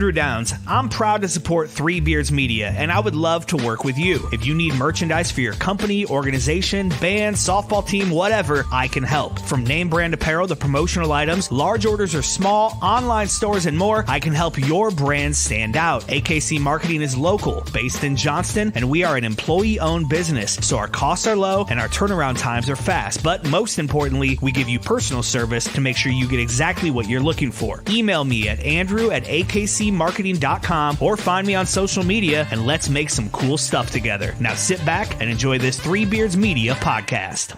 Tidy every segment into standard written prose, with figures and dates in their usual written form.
Andrew Downs. I'm proud to support Three Beards Media, and I would love to work with you. If you need merchandise for your company, organization, band, softball team, whatever, I can help. From name brand apparel to promotional items, large orders or small, online stores, and more, I can help your brand stand out. AKC Marketing is local, based in Johnston, and we are an employee-owned business, so our costs are low and our turnaround times are fast. But most importantly, we give you personal service to make sure you get exactly what you're looking for. Email me at andrew@akcmarketing.com or find me on social media and let's make some cool stuff together. Now sit back and enjoy this Three Beards Media podcast.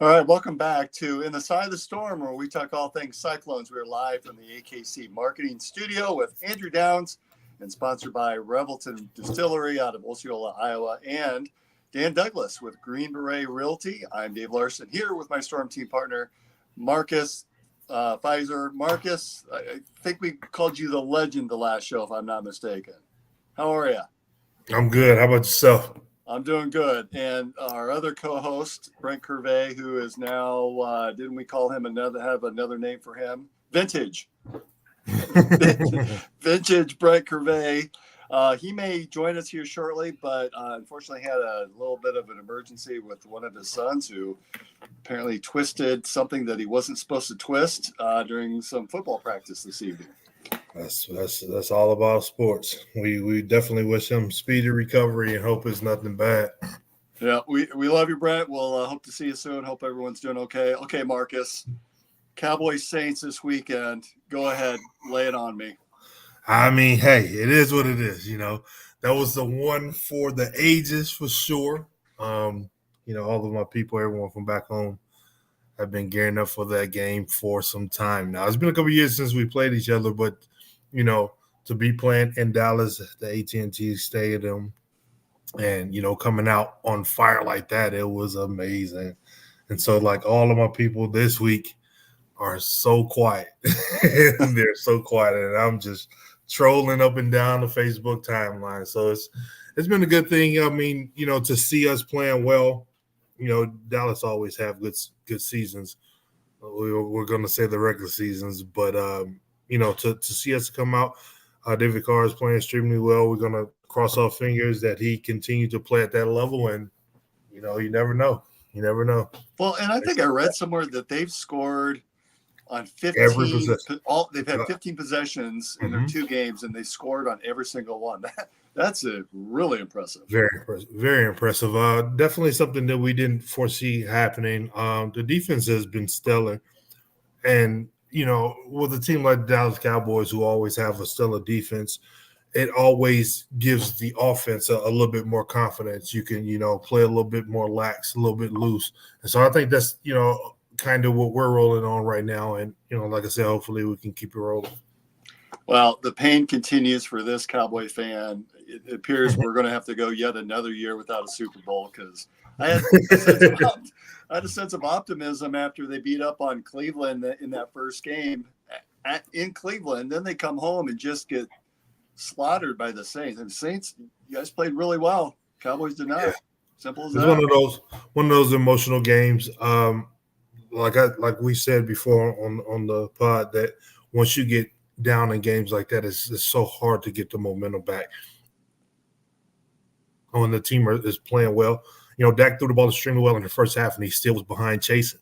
All right, welcome back to In the Side of the Storm, where we talk all things Cyclones. We're live from the AKC Marketing Studio with Andrew Downs and sponsored by Revelton Distillery out of Osceola, Iowa, and Dan Douglas with Green Beret Realty. I'm Dave Larson here with my Storm team partner, Marcus Pfizer. Marcus, I think we called you the legend the last show, if I'm not mistaken. How are you? I'm good. How about yourself? I'm doing good. And our other co-host, Brent Curvey, who is now, didn't we call him have another name for him? Vintage. Vintage Brent Curvey. He may join us here shortly, but unfortunately had a little bit of an emergency with one of his sons who apparently twisted something that he wasn't supposed to twist during some football practice this evening. That's all about sports. We definitely wish him speedy recovery and hope it's nothing bad. Yeah, we love you, Brent. We'll hope to see you soon. Hope everyone's doing okay. Okay, Marcus. Cowboys Saints this weekend. Go ahead, lay it on me. I mean, hey, it is what it is. You know, that was the one for the ages for sure. All of my people, everyone from back home, have been gearing up for that game for some time now. It's been a couple of years since we played each other, but to be playing in Dallas at the AT&T Stadium and, coming out on fire like that, it was amazing. And so, like, all of my people this week are so quiet. They're so quiet, and I'm just trolling up and down the Facebook timeline. So it's been a good thing. I mean, to see us playing well, Dallas always have good seasons. We're going to say the regular seasons, but to see us come out, David Carr is playing extremely well. We're going to cross our fingers that he continue to play at that level, and you never know. You never know. Well, and I think I read somewhere that they've scored on 15. Every possession. They've had 15 possessions in their two games, and they scored on every single one. That's really impressive. Very impressive. Very impressive. Definitely something that we didn't foresee happening. The defense has been stellar, and with a team like the Dallas Cowboys, who always have a stellar defense, it always gives the offense a little bit more confidence. You can, play a little bit more lax, a little bit loose. And so I think that's, kind of what we're rolling on right now. And, like I said, hopefully we can keep it rolling. Well, the pain continues for this Cowboy fan. It appears we're going to have to go yet another year without a Super Bowl because I had a sense of optimism after they beat up on Cleveland in that first game in Cleveland. Then they come home and just get slaughtered by the Saints. And Saints, you guys played really well. Cowboys did not. Yeah. Simple as that. It's one of those emotional games. Like we said before on the pod, that once you get down in games like that, it's so hard to get the momentum back. when the team is playing well. You know, Dak threw the ball extremely well in the first half, and he still was behind chasing.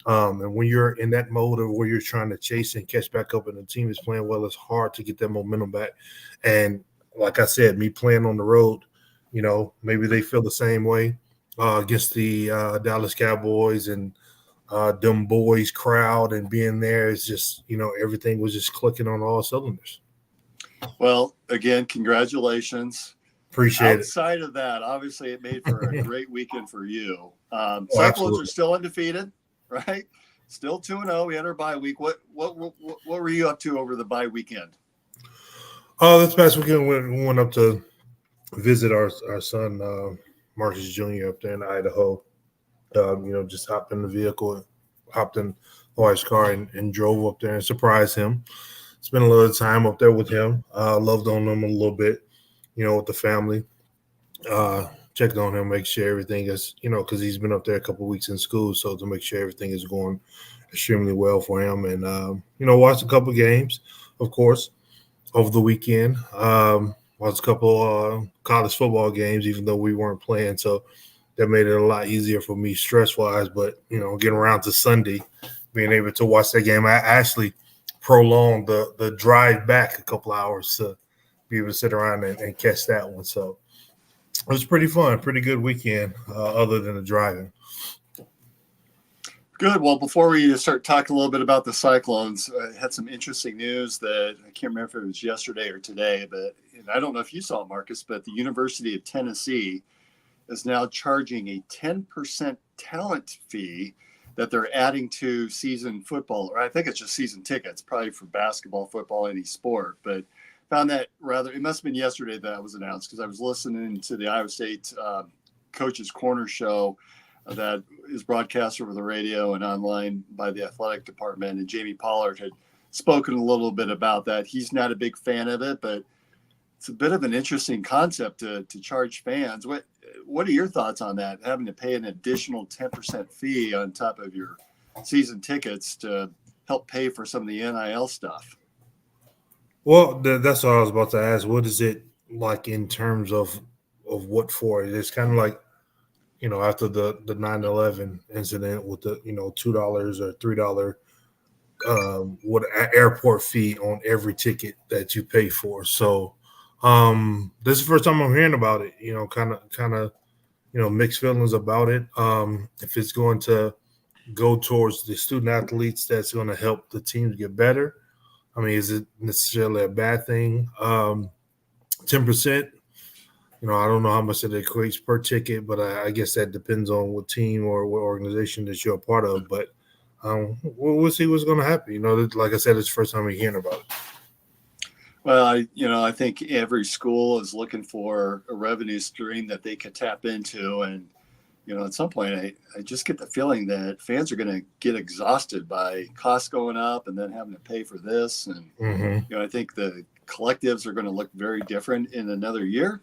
And when you're in that mode of where you're trying to chase and catch back up and the team is playing well, it's hard to get that momentum back. And like I said, me playing on the road, you know, maybe they feel the same way against the Dallas Cowboys and them boys crowd, and being there is just, you know, everything was just clicking on all cylinders. Well, again, congratulations. Appreciate Outside of that, obviously it made for a great weekend for you. Cyclones absolutely. are still undefeated, right? Still 2-0. We had our bye week. What were you up to over the bye weekend? This past weekend we went up to visit our son Marcus Jr. up there in Idaho. You know, just hopped in the vehicle, hopped in the wife's car and drove up there and surprised him. Spent a little time up there with him. Loved on him a little bit, you know, with the family. Checked on him, make sure everything is, you know, because he's been up there a couple of weeks in school, so to make sure everything is going extremely well for him. And, you know, watched a couple of games, of course, over the weekend. Watched a couple college football games, even though we weren't playing, so that made it a lot easier for me stress-wise. But, you know, getting around to Sunday, being able to watch that game, I actually prolonged the drive back a couple hours to be able to sit around and catch that one. So it was pretty fun, pretty good weekend, other than the driving. Good. Well, before we start talking a little bit about the Cyclones, I had some interesting news that I can't remember if it was yesterday or today, but and I don't know if you saw it, Marcus, but the University of Tennessee is now charging a 10% talent fee that they're adding to season football, or I think it's just season tickets, probably for basketball, football, any sport. But found that it must have been yesterday that was announced, because I was listening to the Iowa State Coach's Corner show that is broadcast over the radio and online by the athletic department. And Jamie Pollard had spoken a little bit about that. He's not a big fan of it, but it's a bit of an interesting concept to charge fans. What are your thoughts on that, having to pay an additional 10% fee on top of your season tickets to help pay for some of the NIL stuff? Well, that's what I was about to ask. What is it like in terms of what for? It's kind of like, you know, after the 9/11 incident with the, you know, $2 or $3 what airport fee on every ticket that you pay for. So this is the first time I'm hearing about it, you know, kind of, you know, mixed feelings about it. If it's going to go towards the student athletes, that's going to help the teams get better. I mean, is it necessarily a bad thing? 10%, you know, I don't know how much it equates per ticket, but I guess that depends on what team or what organization that you're a part of. But we'll see what's going to happen. You know, like I said, it's the first time we're hearing about it. Well, I think every school is looking for a revenue stream that they could tap into. And, you know, at some point, I just get the feeling that fans are going to get exhausted by costs going up and then having to pay for this. And, you know, I think the collectives are going to look very different in another year,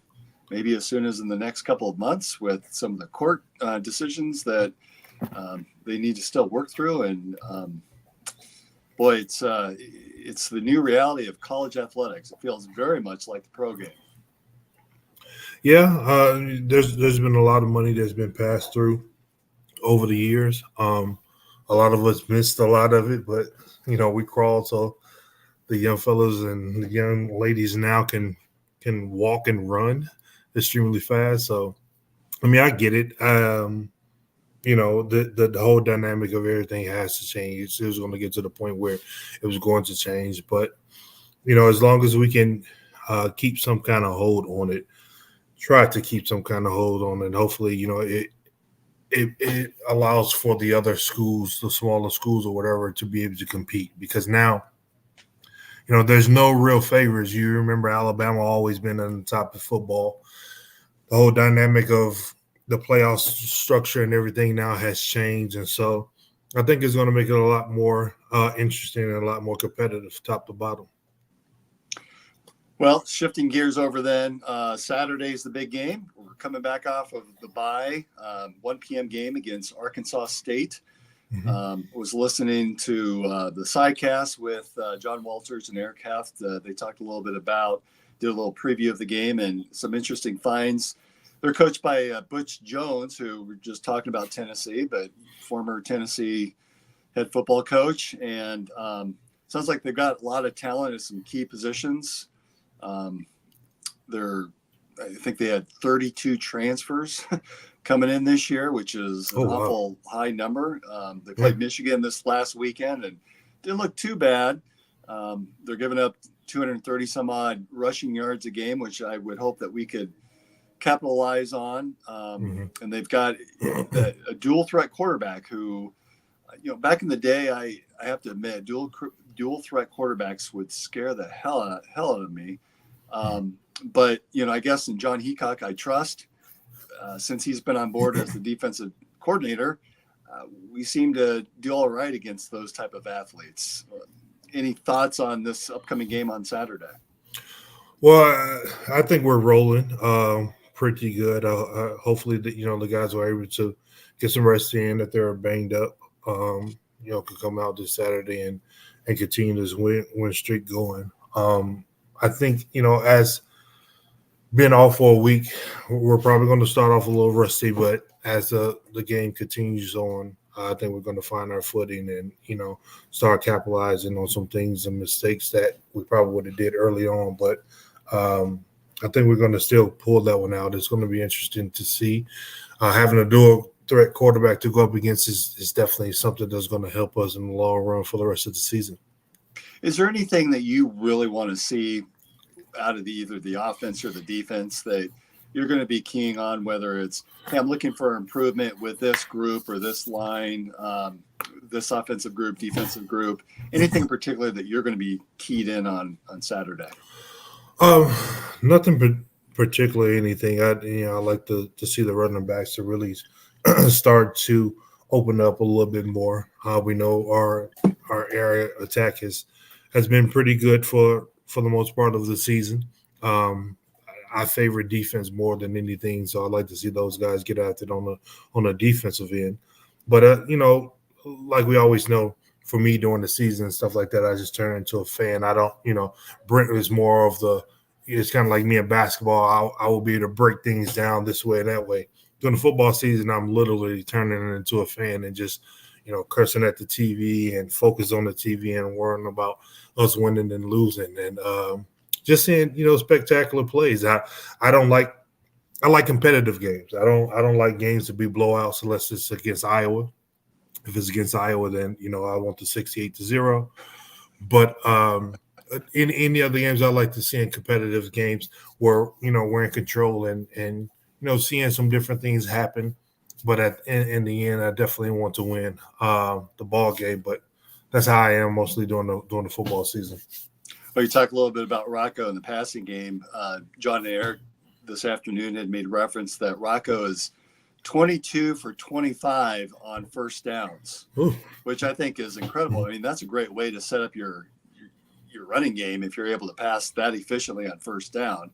maybe as soon as in the next couple of months, with some of the court decisions that they need to still work through. And, boy, it's the new reality of college athletics. It feels very much like the pro game. Yeah, there's been a lot of money that's been passed through over the years. A lot of us missed a lot of it, but, you know, we crawled so the young fellas and the young ladies now can walk and run extremely fast. So, I mean, I get it. You know, the whole dynamic of everything has to change. It was going to get to the point where it was going to change. But, you know, as long as we can keep some kind of hold on it, try to keep some kind of hold on it, hopefully, you know, it allows for the other schools, the smaller schools or whatever, to be able to compete. Because now, you know, there's no real favors. You remember Alabama always been on the top of football. The whole dynamic of the playoff structure and everything now has changed. And so I think it's going to make it a lot more interesting and a lot more competitive top to bottom. Well, shifting gears over then, Saturday's the big game. We're coming back off of the bye, 1 p.m. game against Arkansas State. Was listening to the sidecast with John Walters and Eric Heft. They talked a little bit about, did a little preview of the game and some interesting finds They're coached by Butch Jones, who we're just talking about Tennessee, but former Tennessee head football coach. And sounds like they've got a lot of talent at some key positions. I think they had 32 transfers coming in this year, which is an awful high number. They played Michigan this last weekend and didn't look too bad. They're giving up 230 some odd rushing yards a game, which I would hope that we could capitalize on. And they've got a dual threat quarterback who, back in the day, I have to admit, dual threat quarterbacks would scare the hell out of me. But, I guess in John Heacock, I trust, since he's been on board as the defensive coordinator, we seem to do all right against those type of athletes. Any thoughts on this upcoming game on Saturday? Well, I think we're rolling pretty good. Hopefully, the guys are able to get some rest in if they're banged up. Could come out this Saturday and continue this win streak going. I think, as being off for a week, we're probably going to start off a little rusty, but as the game continues on, I think we're going to find our footing and, start capitalizing on some things and mistakes that we probably would have did early on. But I think we're going to still pull that one out. It's going to be interesting to see. Having a dual threat quarterback to go up against is definitely something that's going to help us in the long run for the rest of the season. Is there anything that you really want to see out of either the offense or the defense that you're going to be keying on, whether it's, hey, I'm looking for improvement with this group or this line, this offensive group, defensive group, anything in particular that you're going to be keyed in on Saturday? Nothing particularly anything. I like to see the running backs to really start to open up a little bit more. We know our area attack has been pretty good for the most part of the season. I favor defense more than anything, so I'd like to see those guys get after it on the defensive end. But like we always know, for me during the season and stuff like that, I just turn into a fan. I don't, Brent is more of it's kind of like me in basketball. I will be able to break things down this way and that way. During the football season, I'm literally turning into a fan and just, cursing at the TV and focus on the TV and worrying about us winning and losing and just seeing, spectacular plays. I like competitive games. I don't like games to be blowouts unless it's against Iowa. If it's against Iowa, then, I want the 68-0. But in any other games, I like to see in competitive games where, we're in control and seeing some different things happen. But in the end, I definitely want to win the ball game. But that's how I am mostly during the football season. Well, you talked a little bit about Rocco in the passing game. John and Eric this afternoon had made reference that Rocco is 22 for 25 on first downs, which I think is incredible. I mean, that's a great way to set up your running game if you're able to pass that efficiently on first down.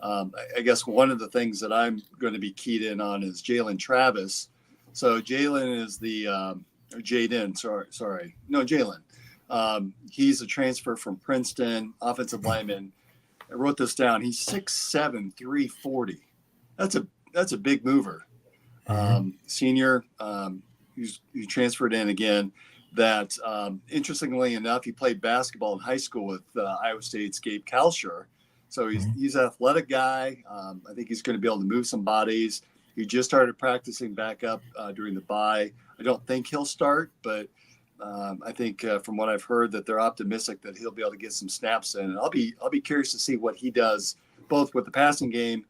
I guess one of the things that I'm going to be keyed in on is Jalen Travis. So Jalen is Jalen. He's a transfer from Princeton, offensive lineman. I wrote this down. He's 6'7", 340. That's a big mover. Senior, he transferred in again. That interestingly enough, he played basketball in high school with Iowa State's Gabe Kalsher. So he's an athletic guy. I think he's going to be able to move some bodies. He just started practicing back up during the bye. I don't think he'll start, but I think from what I've heard that they're optimistic that he'll be able to get some snaps in. And I'll be curious to see what he does both with the passing game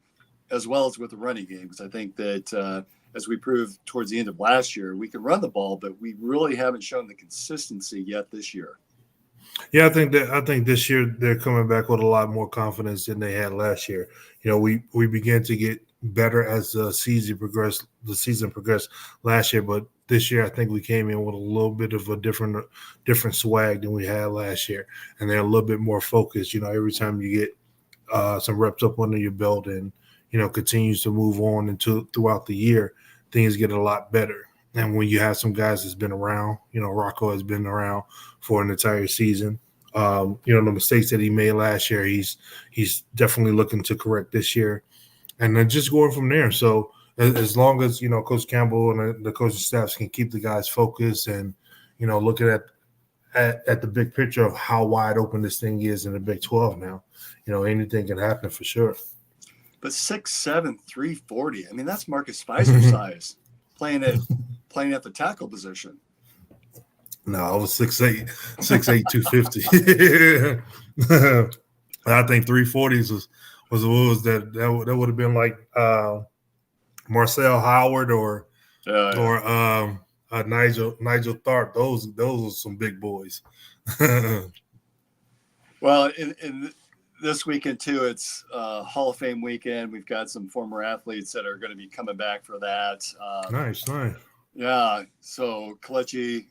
as well as with the running game, because I think that as we proved towards the end of last year, we can run the ball, but we really haven't shown the consistency yet this year. Yeah, I think this year they're coming back with a lot more confidence than they had last year. We began to get better as the season progressed. The season progressed last year, but this year I think we came in with a little bit of a different swag than we had last year, and they're a little bit more focused. Every time you get some reps up under your belt and continues to move on throughout the year, things get a lot better. And when you have some guys that's been around, Rocco has been around for an entire season. The mistakes that he made last year, he's definitely looking to correct this year. and then just going from there. So as long as Coach Campbell and the coaching staffs can keep the guys focused and looking at the big picture of how wide open this thing is in the Big 12 now, anything can happen for sure. But 6'7", 340. I mean, that's Marcus Spicer size playing at the tackle position. No, I was 6'8", 250. I think 340s was what was that would have been like Marcel Howard or Nigel Tharp. Those were some big boys. Well, in this weekend too, it's Hall of Fame weekend. We've got some former athletes that are going to be coming back for that. Nice. Yeah, so Kelechi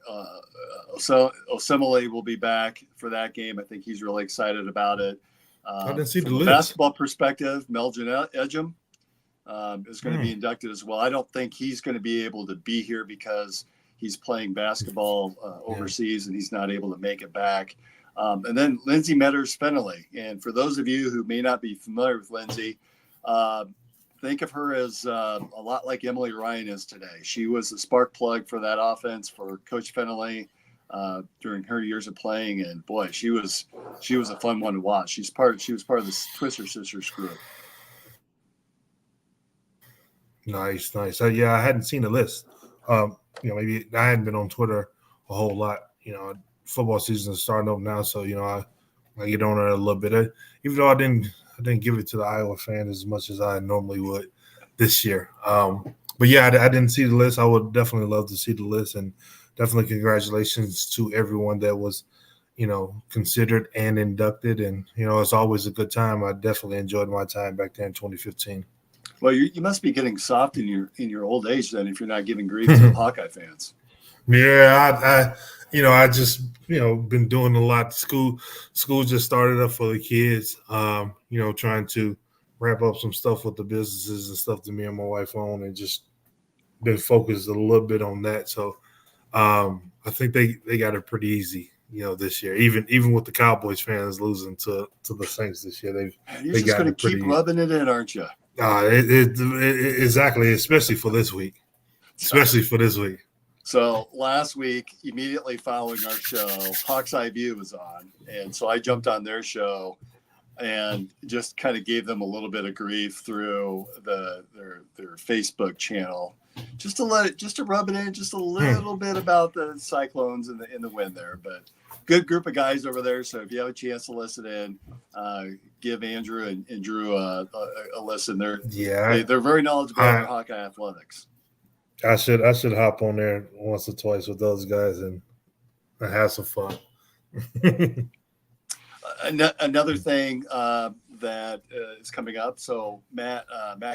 Osemele will be back for that game. I think he's really excited about it. I didn't see the from a list. Basketball perspective, Melvin Ejim is going to be inducted as well. I don't think he's going to be able to be here because he's playing basketball overseas and he's not able to make it back. And then Lindsay Metters-Fennelly. And for those of you who may not be familiar with Lindsay, think of her as a lot like Emily Ryan is today. She was the spark plug for that offense for Coach Fennelly during her years of playing, and boy, she was a fun one to watch. She was part of the Twister Sisters group. Nice. Yeah, I hadn't seen the list. Maybe I hadn't been on Twitter a whole lot. Football season is starting up now, so I get on it a little bit. Even though I didn't give it to the Iowa fans as much as I normally would this year. But yeah, I didn't see the list. I would definitely love to see the list, and definitely congratulations to everyone that was, considered and inducted. And it's always a good time. I definitely enjoyed my time back there in 2015. Well, you must be getting soft in your old age then, if you're not giving grief to Hawkeye fans. Yeah, I just been doing a lot. School just started up for the kids. Trying to wrap up some stuff with the businesses and stuff that me and my wife own, and just been focused a little bit on that. So I think they got it pretty easy, this year. Even with the Cowboys fans losing to the Saints this year, you're just going to keep rubbing it in, aren't you? Exactly, especially for this week. So last week, immediately following our show, Hawks Eye View was on. And so I jumped on their show and just kind of gave them a little bit of grief through their Facebook channel, just to rub it in just a little bit about the Cyclones and the win there. But good group of guys over there. So if you have a chance to listen in, give Andrew and Drew a listen. They're very knowledgeable about Hawkeye athletics. I should hop on there once or twice with those guys and have some fun. Another thing that is coming up. So Matt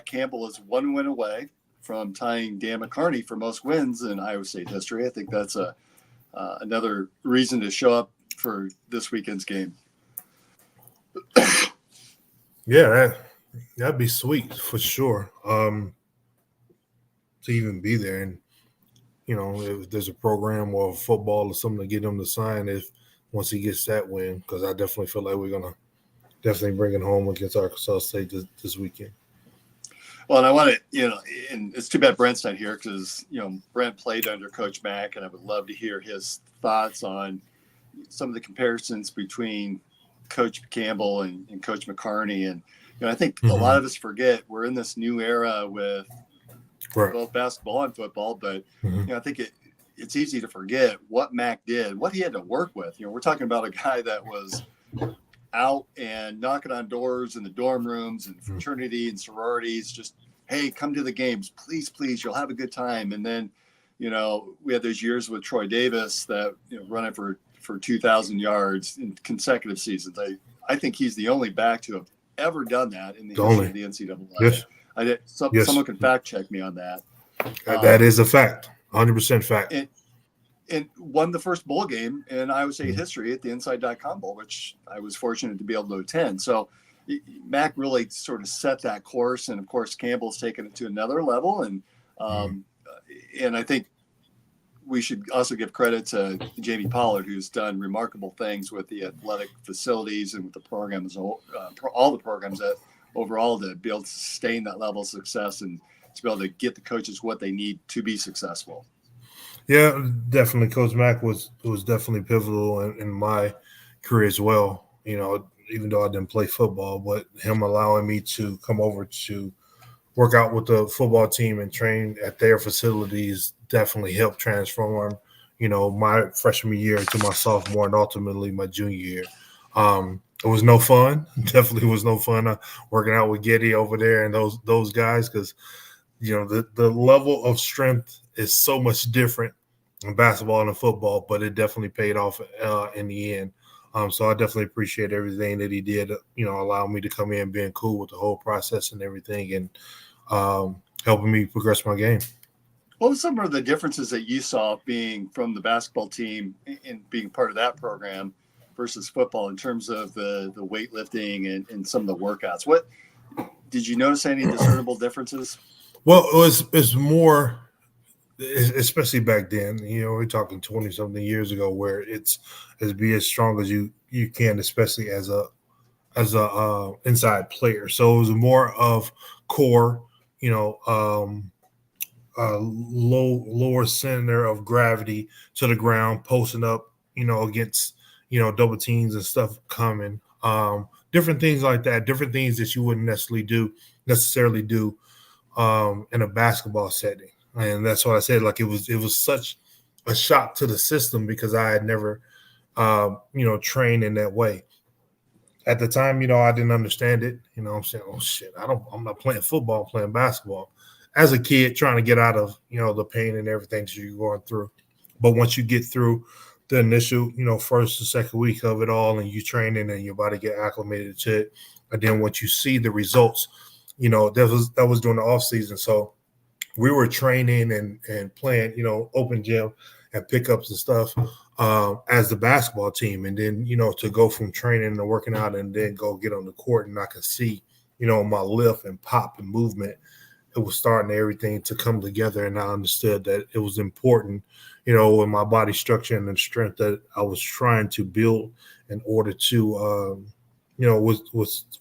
Campbell is 1 win away from tying Dan McCarney for most wins in Iowa State history. I think that's another reason to show up for this weekend's game. Yeah, that'd be sweet for sure. To even be there, and if there's a program or football or something to get him to sign once he gets that win, because I definitely feel like we're gonna definitely bring it home against Arkansas State this weekend. Well, and I want to, and it's too bad Brent's not here because Brent played under Coach Mack, and I would love to hear his thoughts on some of the comparisons between Coach Campbell and Coach McCarney. And I think a lot of us forget we're in this new era with both basketball and football, but I think it's easy to forget what Mac did, what he had to work with. We're talking about a guy that was out and knocking on doors in the dorm rooms and fraternity and sororities, just, hey, come to the games, please, you'll have a good time. And then, we had those years with Troy Davis that running for 2,000 yards in consecutive seasons. I think he's the only back to have ever done that in the history of the NCAA. Yes. Someone can fact check me on that. That is a fact, 100% fact. And won the first bowl game in Iowa State history at the Inside.com Bowl, which I was fortunate to be able to attend. So Mac really sort of set that course, and of course Campbell's taken it to another level. And I think we should also give credit to Jamie Pollard, who's done remarkable things with the athletic facilities and with the programs, all the programs that overall to be able to sustain that level of success and to be able to get the coaches what they need to be successful. Yeah, definitely. Coach Mack was definitely pivotal in my career as well. You know, even though I didn't play football, but him allowing me to come over to work out with the football team and train at their facilities definitely helped transform, you know, my freshman year to my sophomore and ultimately my junior year. It was no fun. Definitely was no fun working out with Getty over there and those guys because, you know, the level of strength is so much different in basketball and football, but it definitely paid off in the end. So I definitely appreciate everything that he did, you know, allowing me to come in, being cool with the whole process and everything, and helping me progress my game. What were some of the differences that you saw being from the basketball team and being part of that program versus football in terms of the weightlifting and some of the workouts? What did you notice any discernible differences? Well, it's more, especially back then. You know, we're talking 20-something years ago, where it's be as strong as you can, especially as a inside player. So it was more of core, you know, lower center of gravity to the ground, posting up, you know, against, you know, double teams and stuff coming. Different things like that, different things that you wouldn't necessarily do in a basketball setting. And that's what I said. Like it was such a shock to the system because I had never, you know, trained in that way. At the time, you know, I didn't understand it. You know, I'm saying, oh shit, I'm not playing football, I'm playing basketball. As a kid, trying to get out of, you know, the pain and everything that you're going through. But once you get through the initial, you know, first or second week of it all, and you training and your body get acclimated to it, and then once you see the results, you know, that was during the off season. So we were training and playing, you know, open gym and pickups and stuff as the basketball team. And then, you know, to go from training to working out and then go get on the court and I could see, you know, my lift and pop and movement, it was starting everything to come together. And I understood that it was important, you know, in my body structure and the strength that I was trying to build in order to, you know,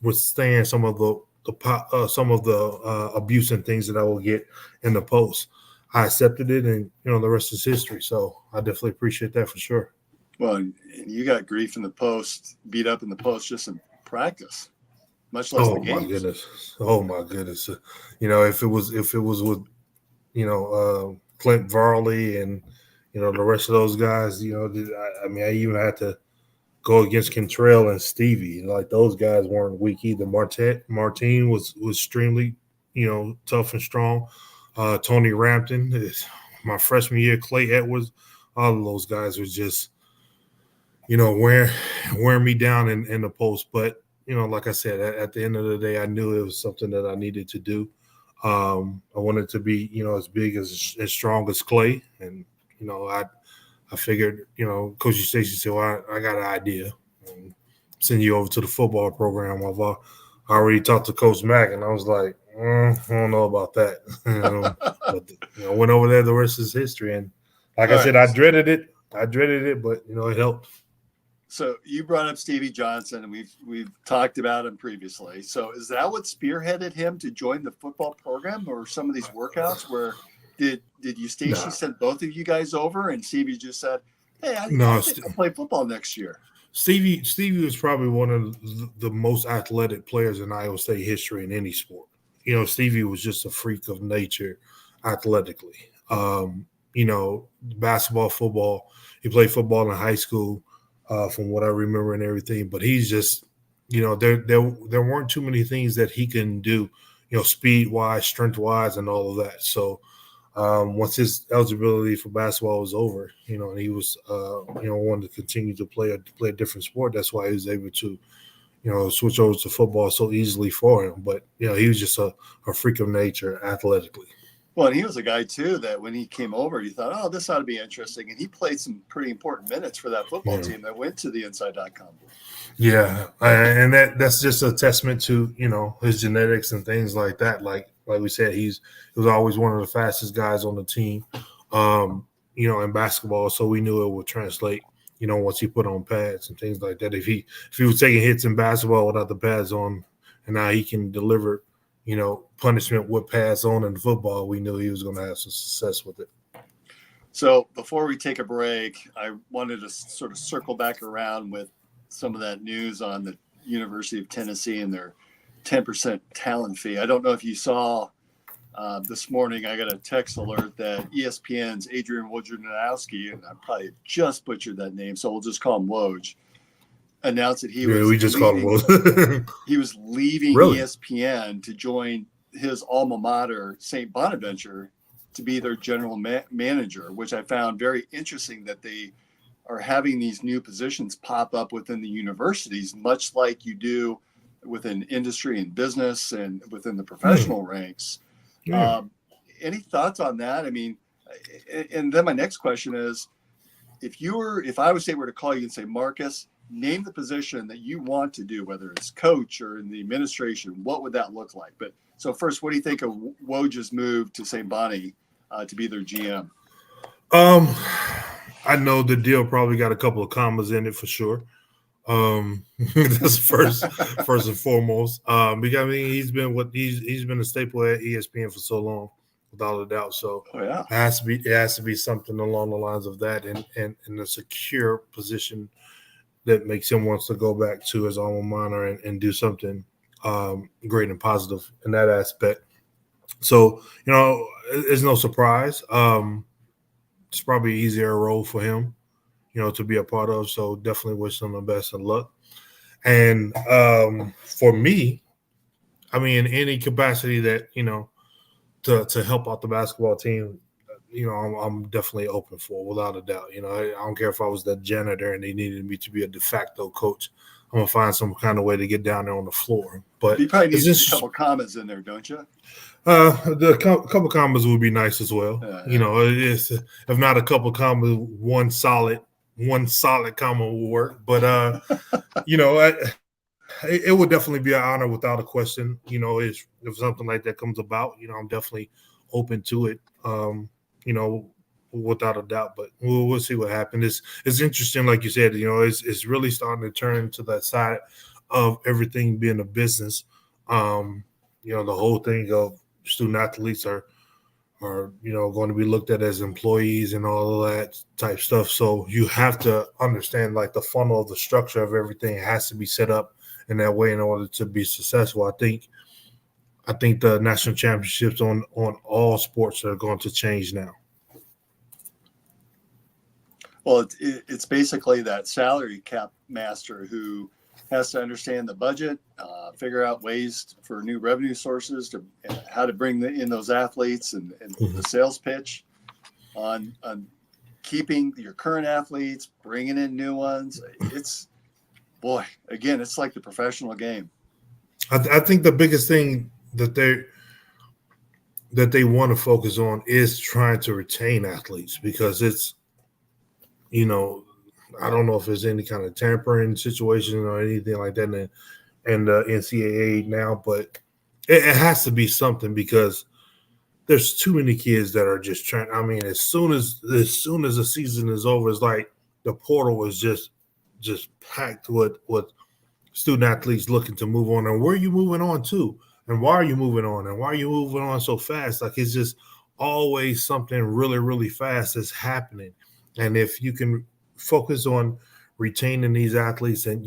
withstand some of the abuse and things that I will get in the post. I accepted it, and you know the rest is history. So I definitely appreciate that for sure. Well, you got grief in the post, beat up in the post just in practice, much less the games. Oh my goodness! You know, if it was with, you know, Clint Varley and you know the rest of those guys, you know, I mean, I even had to go against Kentrell and Stevie. Like those guys weren't weak either. Martin was extremely, you know, tough and strong. Tony Rampton, my freshman year, Clay Edwards, all of those guys were just, you know, wearing me down in the post. But, you know, like I said, at the end of the day, I knew it was something that I needed to do. I wanted to be, you know, as big as strong as Clay. And, you know, I figured, you know, Coach Stacey said, well, I got an idea. Send you over to the football program. I already talked to Coach Mack, and I was like, I don't know about that. But, you know, went over there. The rest is history. And like I said, I dreaded it, but, you know, it helped. So you brought up Stevie Johnson, and we've talked about him previously. So is that what spearheaded him to join the football program, or some of these workouts where did you Stacey send both of you guys over, and Stevie just said, hey, I think I'll play football next year? Stevie was probably one of the most athletic players in Iowa State history in any sport. You know, Stevie was just a freak of nature athletically. You know, basketball, football. He played football in high school, from what I remember and everything. But he's just, you know, there weren't too many things that he can do, you know, speed-wise, strength-wise, and all of that. So once his eligibility for basketball was over, you know, and he was, you know, wanted to continue to play a different sport. That's why he was able to, you know, switch over to football so easily for him. But, you know, he was just a freak of nature athletically. Well, and he was a guy, too, that when he came over, you thought, oh, this ought to be interesting. And he played some pretty important minutes for that football team that went to the Inside.com. Yeah, and that's just a testament to, you know, his genetics and things like that. Like we said, he was always one of the fastest guys on the team, you know, in basketball. So we knew it would translate, you know, once he put on pads and things like that. If he was taking hits in basketball without the pads on, and now he can deliver, punishment with pass on in football. We knew he was going to have some success with it. So before we take a break, I wanted to sort of circle back around with some of that news on the University of Tennessee and their 10% talent fee. I don't know if you saw this morning, I got a text alert that ESPN's Adrian Wojnarowski, and I probably just butchered that name, so we'll just call him Woj, announced that he was leaving Really? ESPN to join his alma mater, St. Bonaventure, to be their general manager, which I found very interesting that they are having these new positions pop up within the universities, much like you do within industry and business and within the professional ranks. Yeah. Any thoughts on that? I mean, and then my next question is, if I would were to call you and say, Marcus, name the position that you want to do, whether it's coach or in the administration, what would that look like? But so first, what do you think of Woj's move to St. Bonnie to be their GM? I know the deal probably got a couple of commas in it for sure. That's first and foremost. Because I mean, he's been a staple at ESPN for so long, without a doubt. So it has to be something along the lines of that, and a secure position that makes him wants to go back to his alma mater and do something great and positive in that aspect. So it's no surprise. It's probably an easier role for him, to be a part of. So definitely wish him the best of luck. And for me, I mean, in any capacity that, to help out the basketball team, I'm definitely open for, without a doubt. I don't care if I was the janitor and they needed me to be a de facto coach. I'm going to find some kind of way to get down there on the floor. But you probably need a couple comments in there, don't you? The couple commas would be nice as well. It's, if not a couple commas, one solid comma will work. But it would definitely be an honor without a question. If something like that comes about, I'm definitely open to it. Without a doubt. But we'll see what happens. It's interesting, like you said. It's really starting to turn to that side of everything being a business. The whole thing of student athletes are going to be looked at as employees and all of that type stuff. So you have to understand, like, the funnel of the structure of everything has to be set up in that way in order to be successful. I think the national championships on all sports are going to change now. Well, it's basically that salary cap master who has to understand the budget, figure out ways for new revenue sources, how to bring in those athletes, and the sales pitch on keeping your current athletes, bringing in new ones. It's like the professional game. I think the biggest thing that they want to focus on is trying to retain athletes, because it's, I don't know if there's any kind of tampering situation or anything like that in the NCAA now, but it has to be something, because there's too many kids that are just trying. I mean, as soon as the season is over, it's like the portal is just packed with student athletes looking to move on. And where are you moving on to? And why are you moving on? And why are you moving on so fast? Like, it's just always something really, really fast that's happening. And if you can focus on retaining these athletes, and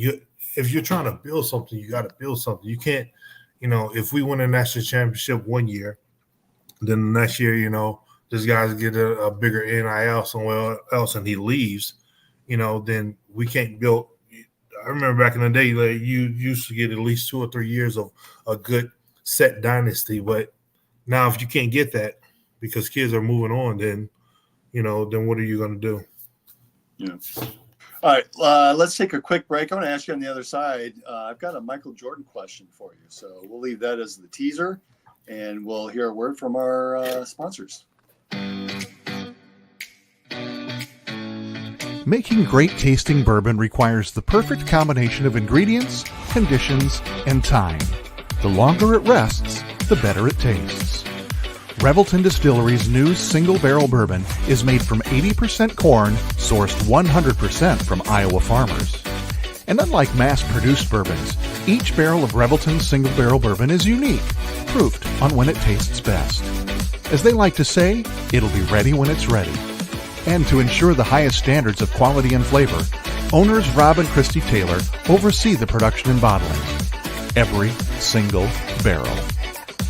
if you're trying to build something, you got to build something. You can't, if we win a national championship one year, then the next year, this guy's get a bigger NIL somewhere else and he leaves, then we can't build. I remember back in the day, like, you used to get at least 2 or 3 years of a good set dynasty. But now if you can't get that because kids are moving on, then what are you going to do? Yeah. All right. Let's take a quick break. I'm going to ask you on the other side. I've got a Michael Jordan question for you. So we'll leave that as the teaser, and we'll hear a word from our sponsors. Making great tasting bourbon requires the perfect combination of ingredients, conditions, and time. The longer it rests, the better it tastes. Revelton Distillery's new single barrel bourbon is made from 80% corn, sourced 100% from Iowa farmers. And unlike mass-produced bourbons, each barrel of Revelton's single barrel bourbon is unique, proofed on when it tastes best. As they like to say, it'll be ready when it's ready. And to ensure the highest standards of quality and flavor, owners Rob and Christy Taylor oversee the production and bottling. Every single barrel.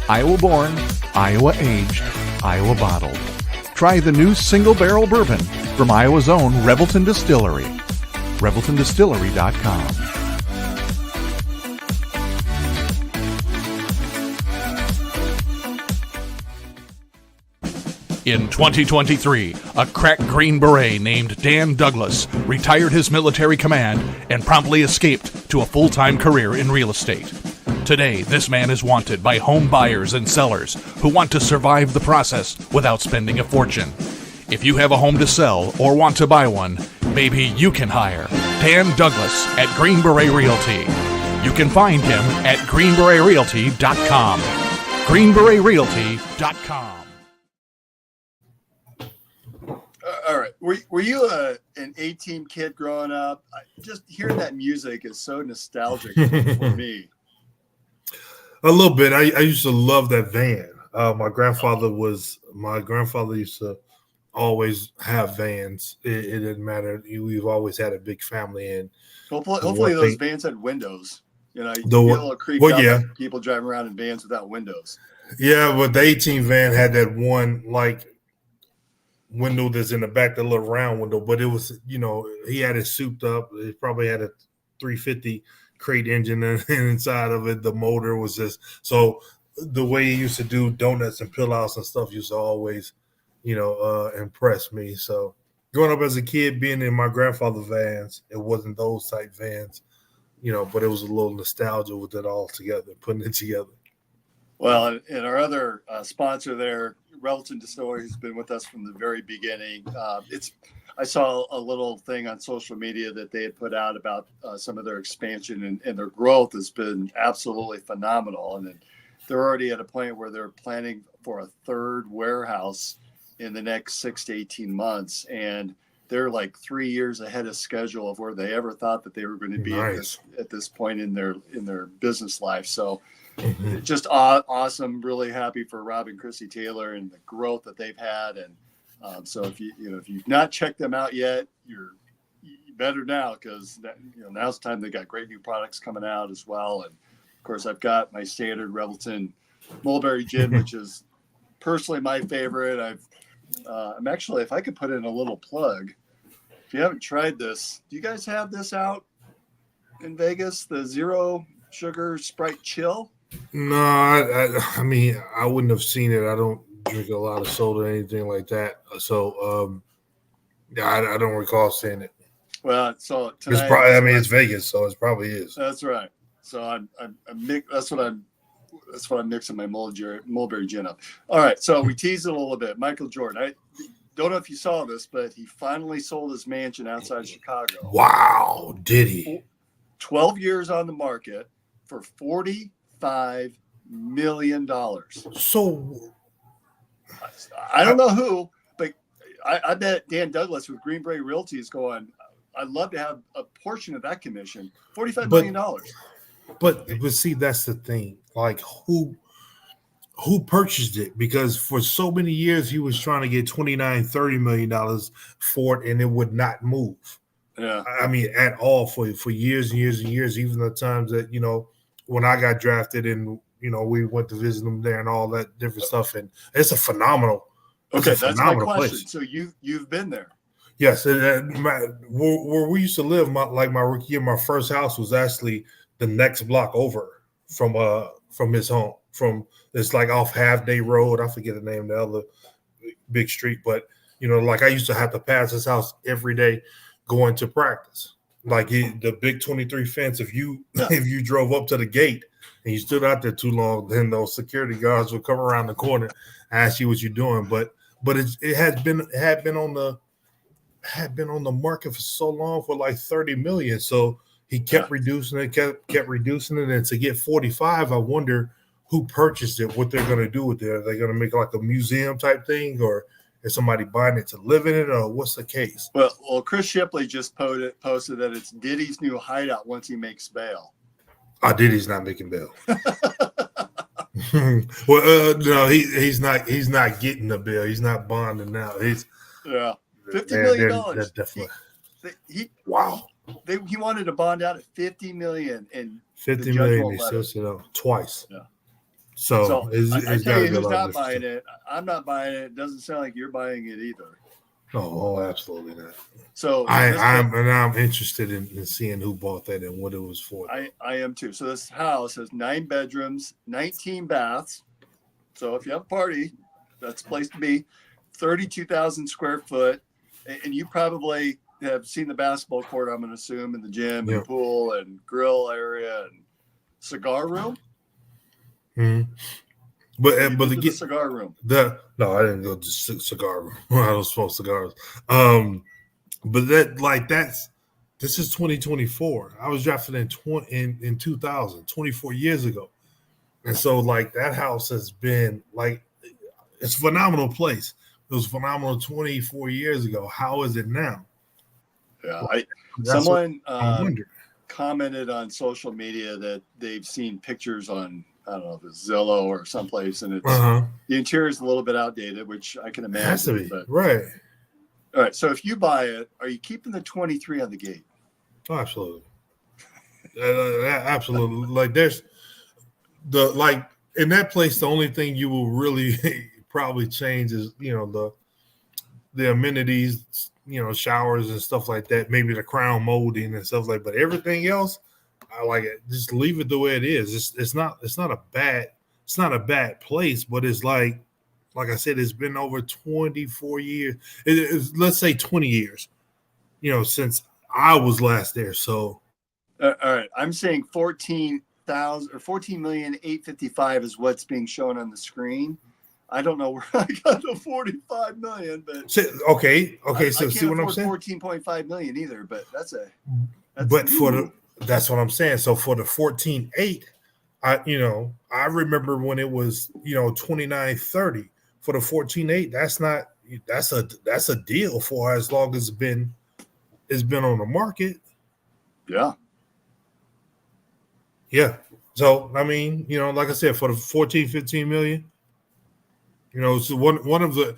Iowa born, Iowa aged, Iowa bottled. Try the new single barrel bourbon from Iowa's own Revelton Distillery. ReveltonDistillery.com. In 2023, a crack Green Beret named Dan Douglas retired his military command and promptly escaped to a full-time career in real estate. Today, this man is wanted by home buyers and sellers who want to survive the process without spending a fortune. If you have a home to sell or want to buy one, maybe you can hire Dan Douglas at Green Beret Realty. You can find him at greenberetrealty.com. greenberetrealty.com. All right. Were you an A-Team kid growing up? Just hearing that music is so nostalgic for me. A little bit. I used to love that van. My grandfather used to always have vans. It didn't matter. We've always had a big family, and hopefully those vans had windows. You know, you get a little creeped out yeah. by people driving around in vans without windows. Yeah, but the 18 van had that one like window that's in the back, the little round window. But it was, he had it souped up. It probably had a 350 crate engine inside of it. The motor was just so. The way he used to do donuts and pillouts and stuff used to always, impress me. So growing up as a kid, being in my grandfather's vans, it wasn't those type vans, but it was a little nostalgia with it all together, putting it together. Well, and our other sponsor there, Revelton Distillery, has been with us from the very beginning. I saw a little thing on social media that they had put out about some of their expansion, and their growth has been absolutely phenomenal. And they're already at a point where they're planning for a third warehouse in the next 6 to 18 months. And they're like 3 years ahead of schedule of where they ever thought that they were going to be at this point in their business life. So just awesome. Really happy for Rob and Christy Taylor and the growth that they've had. And so if you've not checked them out yet, you better now, because now's the time. They got great new products coming out as well. And of course, I've got my standard Revelton Mulberry Gin, which is personally my favorite. I'm actually, if I could put in a little plug, if you haven't tried this, do you guys have this out in Vegas? The Zero Sugar Sprite Chill? No, I mean, I wouldn't have seen it. I don't drink a lot of soda or anything like that. So, I don't recall seeing it. Well, so tonight, it's probably, it's Vegas, so it probably is. That's right. So that's what I'm mixing my mulberry gin up. All right, so we teased it a little bit. Michael Jordan. I don't know if you saw this, but he finally sold his mansion outside Chicago. Wow, did he? 12 years on the market for $45 million. So I don't know who, but I bet Dan Douglas with Green Beret Realty is going, I'd love to have a portion of that commission. $45 million. But see, that's the thing. Like, who purchased it? Because for so many years he was trying to get $29-30 million for it, and it would not move. Yeah, I mean, at all for years and years and years. Even the times that when I got drafted and we went to visit them there and all that different stuff, and it's a phenomenal. Okay, that's my question. Place. So you've been there. Yes, and where we used to live, my rookie year, my first house was actually the next block over from his home. It's like off Half Day Road. I forget the name of the other big street, but like I used to have to pass his house every day going to practice. Like the big 23 fence. If you drove up to the gate and you stood out there too long, then those security guards would come around the corner and ask you what you're doing. But it had been on the market for so long, for like 30 million. So he kept reducing it, kept reducing it, and to get 45, I wonder who purchased it, what they're going to do with it. Are they going to make like a museum type thing, or Is somebody buying it to live in it, or what's the case? Well, Chris Shipley just posted that it's Diddy's new hideout once he makes bail. Oh, Diddy's not making bail. Well, no, he's not getting the bill. He's not bonding now. He's $50 million. Definitely. Wow. He wanted to bond out at $50 million, and $50 million. He still said twice. Yeah. So I tell you, who's not buying it? I'm not buying it. It doesn't sound like you're buying it either. Oh, absolutely not. So I'm interested in seeing who bought that and what it was for. I am too. So this house has 9 bedrooms, 19 baths. So if you have a party, that's the place to be. 32,000 square foot, and you probably have seen the basketball court, I'm going to assume, and the gym and pool and grill area and cigar room. Mm-hmm. But the cigar room. No, I didn't go to cigar room. I don't smoke cigars. But this is 2024. I was drafted in 2000, 24 years ago, and so like that house has been like, it's a phenomenal place. It was phenomenal 24 years ago. How is it now? Yeah, someone commented on social media that they've seen pictures on, I don't know if it's Zillow or someplace, and it's the interior is a little bit outdated, which I can imagine. It has to be, but, right. All right. So if you buy it, are you keeping the 23 on the gate? Oh, absolutely. Absolutely. Like there's in that place, the only thing you will really probably change is, the amenities, showers and stuff like that, maybe the crown molding and stuff like that. But everything else, I like it. Just leave it the way it is. It's not a bad place, but it's like I said, it's been over 24 years. Let's say 20 years, since I was last there. So, all right, I'm saying 14,855 is what's being shown on the screen. I don't know where I got the 45 million, but okay. So I see what I'm saying? 14.5 million either, but that's what I'm saying. So for the 14.8, I remember when it was 29.30 for the 14.8. That's a deal for as long as it's been on the market. Yeah. Yeah. So I mean, like I said, for the 15 million. So one of the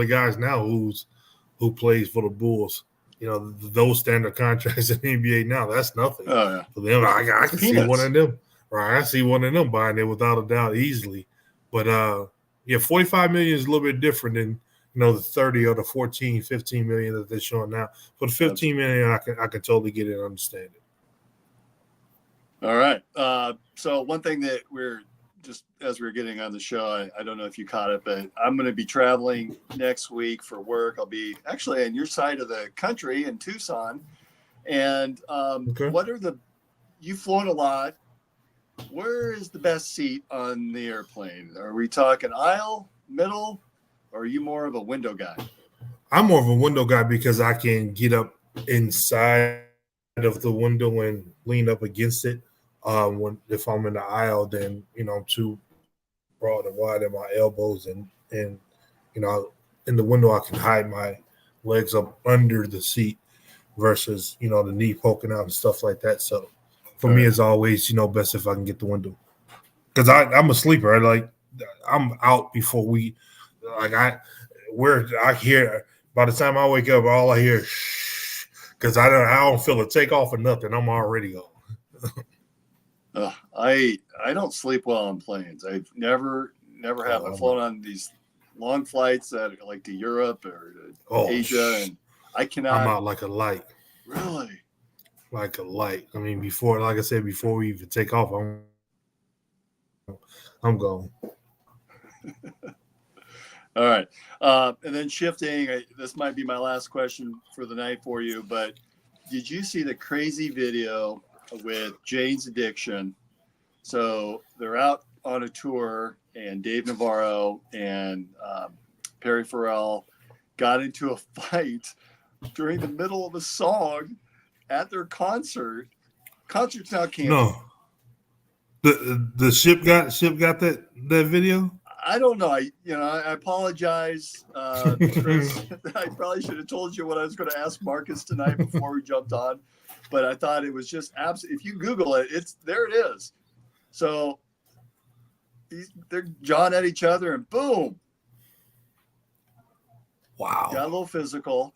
guys now who plays for the Bulls, those standard contracts in the NBA now, that's nothing. Oh yeah. For them, I can see one of them. Right, I see one of them buying it without a doubt easily. But 45 million is a little bit different than the 30 or the 14, 15 million that they're showing now. For the 15 million, I can totally get it and understand it. All right. So one thing that we're just as we're getting on the show, I don't know if you caught it, but I'm going to be traveling next week for work. I'll be actually on your side of the country in Tucson. And you've flown a lot. Where is the best seat on the airplane? Are we talking aisle, middle, or are you more of a window guy? I'm more of a window guy because I can get up inside of the window and lean up against it. If I'm in the aisle, then I'm too broad and wide at my elbows, and in the window I can hide my legs up under the seat versus the knee poking out and stuff like that. So for me, it's always best if I can get the window because I'm a sleeper. I'm out before we I hear by the time I wake up, all I hear is shh, because I don't feel a takeoff or nothing. I'm already gone. I don't sleep well on planes. I've never have. I've flown on these long flights that like to Europe or to Asia, and I cannot. I'm out like a light. Really? Like a light. I mean, before we even take off, I'm gone. All right. And then shifting, this might be my last question for the night for you, but did you see the crazy video with Jane's Addiction? So they're out on a tour, and Dave Navarro and Perry Farrell got into a fight during the middle of a song at their concert. Concert's now canceled. No. The ship got that video? I don't know. I apologize, Chris. I probably should have told you what I was going to ask Marcus tonight before we jumped on, but I thought it was just absolutely. If you Google it, there it is. So they're jawing at each other, and boom, Wow. got a little physical.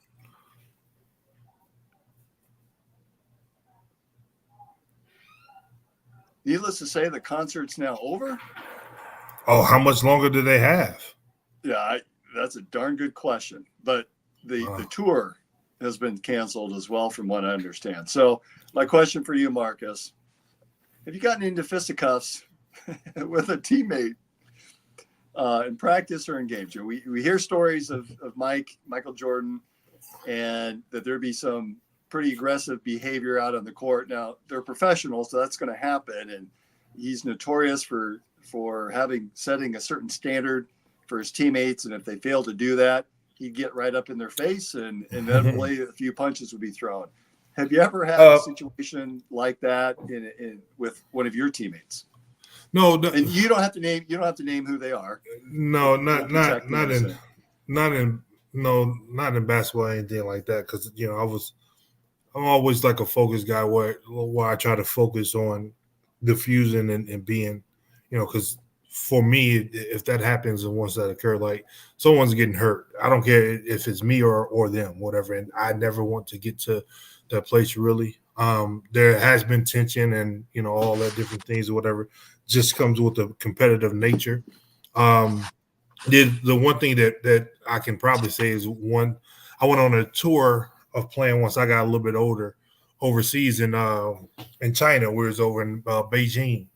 Needless to say, the concert's now over. Oh, how much longer do they have? Yeah, that's a darn good question. But the tour has been canceled as well, from what I understand. So my question for you, Marcus, have you gotten into fisticuffs with a teammate in practice or in games? We hear stories of Michael Jordan, and that there'd be some pretty aggressive behavior out on the court. Now, they're professionals, so that's going to happen. And he's notorious for setting a certain standard for his teammates. And if they fail to do that, he'd get right up in their face, and inevitably a few punches would be thrown. Have you ever had a situation like that with one of your teammaats? No, and you don't have to name who they are. No, not in basketball or anything like that. Because I'm always like a focused guy where I try to focus on diffusing and being, because for me, if that happens and once that occurs, like someone's getting hurt, I don't care if it's me or them, whatever. And I never want to get to that place really. There has been tension and, all that different things or whatever just comes with the competitive nature. The one thing that I can probably say is I went on a tour of playing once I got a little bit older overseas in China. We was over in Beijing.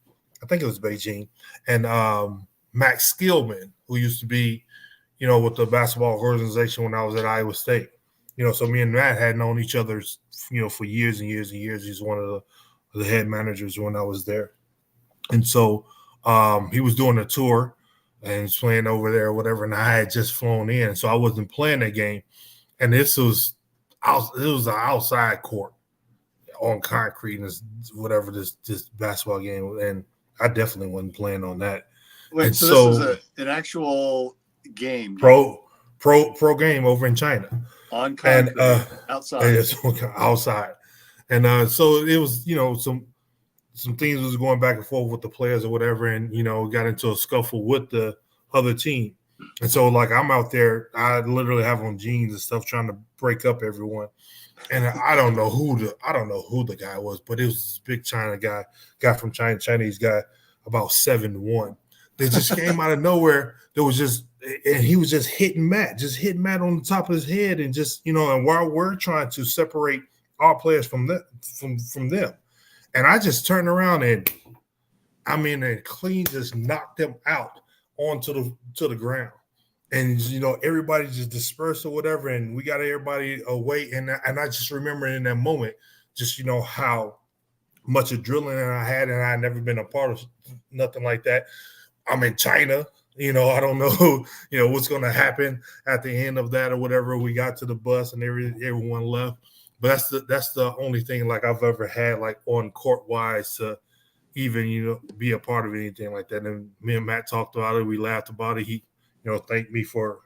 I think it was Beijing. And Max Skillman, who used to be, with the basketball organization when I was at Iowa State. So me and Matt had known each other, for years and years and years. He's one of the head managers when I was there. And so he was doing a tour and was playing over there or whatever, and I had just flown in. So I wasn't playing that game. And it was an outside court on concrete and whatever, this basketball game. And I definitely wasn't playing on that. Wait, and so this is an actual game. Pro game over in China. On concrete, and, outside. Outside. And so it was, some things was going back and forth with the players or whatever, and, got into a scuffle with the other team. And so, like, I'm out there, I literally have on jeans and stuff trying to break up everyone. And I don't know who the guy was, but it was this big China guy from China, Chinese guy, about 7'1". They just came out of nowhere. And he was just hitting Matt on the top of his head, and just, and while we're trying to separate our players from them. And I just turned around and clean just knocked them out onto the ground. And, everybody just dispersed or whatever, and we got everybody away. And I just remember in that moment, just, how much adrenaline I had, and I had never been a part of nothing like that. I'm in China, I don't know, what's going to happen at the end of that or whatever. We got to the bus and everyone left. But that's the only thing like I've ever had like on court wise to even, be a part of anything like that. And me and Matt talked about it. We laughed about it. He, thanked me for,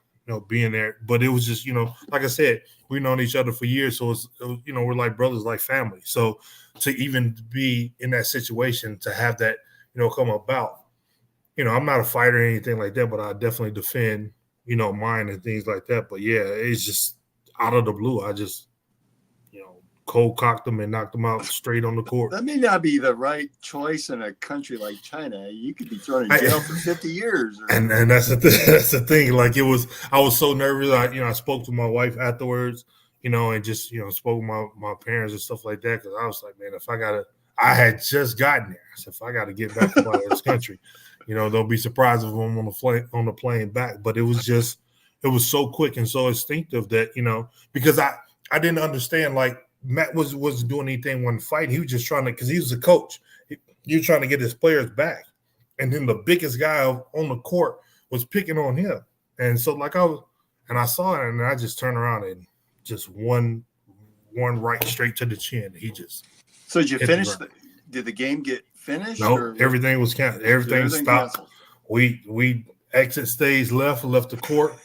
being there. But it was just, like I said, we've known each other for years. So it's we're like brothers, like family. So to even be in that situation, to have that, come about, I'm not a fighter or anything like that, but I definitely defend, mine and things like that. But yeah, it's just out of the blue. I just, cold cocked them and knocked them out straight on the court. That may not be the right choice in a country like China. You could be thrown in jail for 50 years. And that's the thing. Like I was so nervous. I spoke to my wife afterwards, and just, spoke with my parents and stuff like that. Cause I was like, man, I had just gotten there. I said, if I got to get back to this country, don't be surprised if I'm on the plane back. But it was so quick and so instinctive that, because I didn't understand, like, Matt wasn't doing anything when fighting. He was just trying to, because he was a coach. He was trying to get his players back. And then the biggest guy on the court was picking on him. And so I saw it, and I just turned around and just one right straight to the chin. He just. So did you finish? Did the game get finished? No, everything was canceled. Everything stopped. Canceled. We exit stage left the court,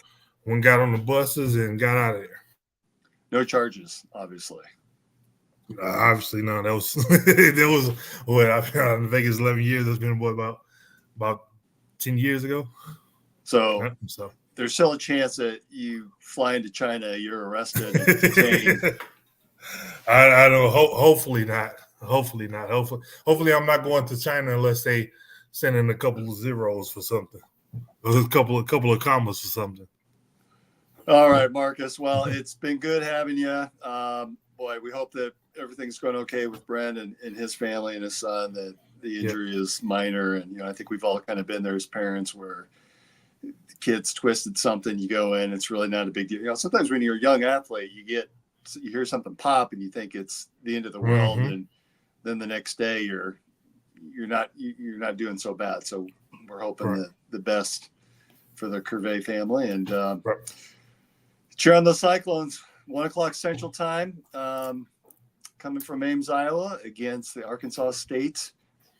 one got on the buses and got out of there. No charges, obviously. Obviously, no. That was what I've been out in Vegas 11 years. That's been about 10 years ago. So there's still a chance that you fly into China, you're arrested and detained. I don't. Hopefully not. Hopefully not. Hopefully I'm not going to China unless they send in a couple of zeros for something, or a couple of commas for something. All right, Marcus. Well, it's been good having you. Boy, we hope that everything's going okay with Brent and his family and his son. That the injury is minor, and I think we've all kind of been there as parents where the kid's twisted something. You go in, it's really not a big deal. Sometimes when you're a young athlete, you hear something pop and you think it's the end of the world, and then the next day you're not doing so bad. So we're hoping the best for the Curvey family, and cheer on the Cyclones. 1:00 Central Time, coming from Ames, Iowa, against the Arkansas State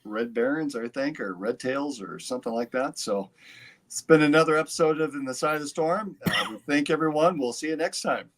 Red Barons, I think, or Red Tails, or something like that. So it's been another episode of In the Side of the Storm. We thank everyone. We'll see you next time.